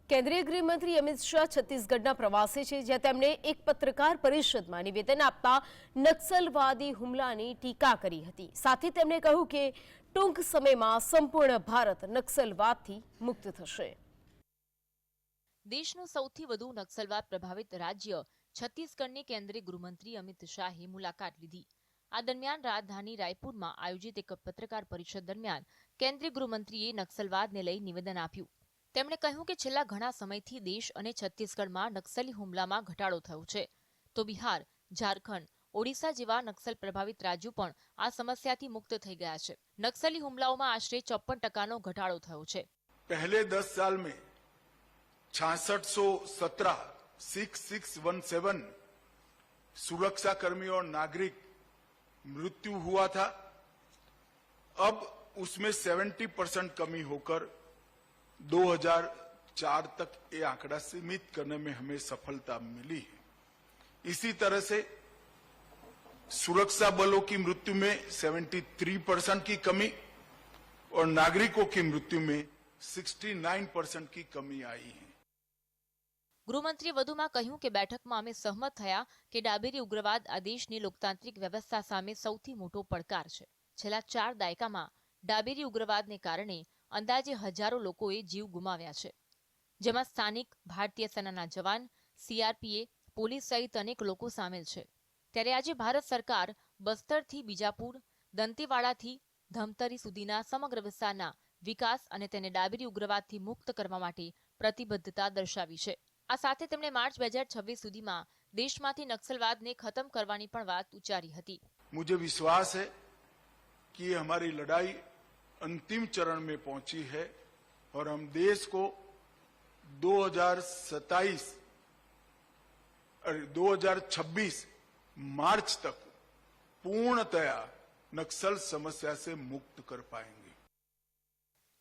કેન્દ્રીય ગૃહમંત્રી અમિત શાહ છત્તીસગઢના પ્રવાસે છે, જ્યાં તેમણે એક પત્રકાર પરિષદમાં નિવેદન આપતા નક્સલવાદી હુમલાની ટીકા કરી હતી। સાથે તેમણે કહ્યું કે ટૂંક સમયમાં સંપૂર્ણ ભારત નક્સલવાદથી મુક્ત થશે। દેશનું સૌથી વધુ નક્સલવાદ પ્રભાવિત રાજ્ય છત્તીસગઢની કેન્દ્રીય ગૃહમંત્રી અમિત શાહે મુલાકાત લીધી। આ દરમિયાન રાજધાની રાયપુરમાં આયોજિત એક પત્રકાર પરિષદ દરમિયાન કેન્દ્રીય ગૃહમંત્રીએ નક્સલવાદને લઈ નિવેદન આપ્યું। તેમણે કહ્યું કે છેલ્લા ઘણા સમયથી દેશ અને છત્તીસગઢમાં નક્સલી હુમલામાં ઘટાડો થયો છે, તો બિહાર, ઝારખંડ, ઓડિશા જેવા નક્સલ પ્રભાવિત રાજ્યો પણ આ સમસ્યાથી મુક્ત થઈ ગયા છે। નક્સલી હુમલાઓમાં આશરે 54% ઘટાડો થયો છે। पहले 10 साल में 6617 6617 सुरक्षा कर्मी और नागरिक मृत्यु हुआ था। अब उसमें 70% कमी होकर 2004 तक ये आंकड़ा सीमित करने में हमें सफलता मिली है। इसी तरह से सुरक्षा बलों की मृत्यु में 73% की कमी और नागरिकों की मृत्यु में 69% की कमी आई है। ગૃહમંત્રીએ વધુમાં કહ્યું કે બેઠકમાં અમે સહમત થયા કે ડાબેરી ઉગ્રવાદ આ દેશની લોકતાંત્રિક વ્યવસ્થા સામે સૌથી મોટો પડકાર છે। છેલ્લા 4 દાયકામાં ડાબેરી ઉગ્રવાદને કારણે અંદાજે હજારો લોકોએ જીવ ગુમાવ્યા છે, જેમાં સ્થાનિક ભારતીય સેનાના જવાન, સીઆરપીએફ, પોલીસ સહિત અનેક લોકો સામેલ છે। ત્યારે આજે ભારત સરકાર બસ્તરથી બીજાપુર, દંતેવાડાથી ધમતરી સુધીના સમગ્ર વિસ્તારના વિકાસ અને તેને ડાબેરી ઉગ્રવાદથી મુક્ત કરવા માટે પ્રતિબદ્ધતા દર્શાવી છે। આ સાથે તેમણે માર્ચ 2026 સુધીમાં દેશમાંથી નક્સલવાદને ખતમ કરવાની પણ વાત ઉચ્ચારી હતી। मुझे विश्वास है कि ये हमारी लड़ाई अंतिम चरण में पहुंची है और हम देश को 2027 और 2026 मार्च तक पूर्णतया नक्सल समस्या से मुक्त कर पाएंगे।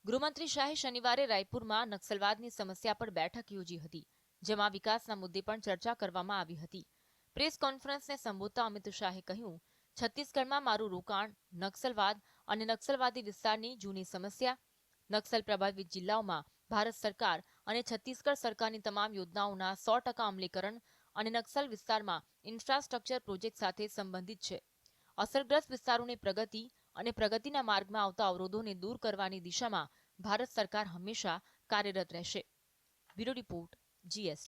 ગૃહમંત્રી શાહે શનિવારે રાયપુરમાં નક્સલવાદની સમસ્યા પર બેઠક યોજી હતી, જેમાં વિકાસના મુદ્દે પણ ચર્ચા કરવામાં આવી હતી। પ્રેસ કોન્ફરન્સને સંબોધતા અમિત શાહે કહ્યું, છત્તીસગઢમાં મારું રોકાણ નક્સલવાદ અને નક્સલવાદી વિસ્તારની જૂની સમસ્યા, નક્સલ પ્રભાવિત જિલ્લાઓમાં ભારત સરકાર અને છત્તીસગઢ સરકારની તમામ યોજનાઓના 100% અમલીકરણ અને નક્સલ વિસ્તારમાં ઇન્ફ્રાસ્ટ્રક્ચર પ્રોજેક્ટ સાથે સંબંધિત છે। અસરગ્રસ્ત વિસ્તારોની પ્રગતિ અને પ્રગતિના માર્ગમાં આવતા અવરોધોને દૂર કરવાની દિશામાં ભારત સરકાર હંમેશા કાર્યરત રહેશે। Bureau report, GS।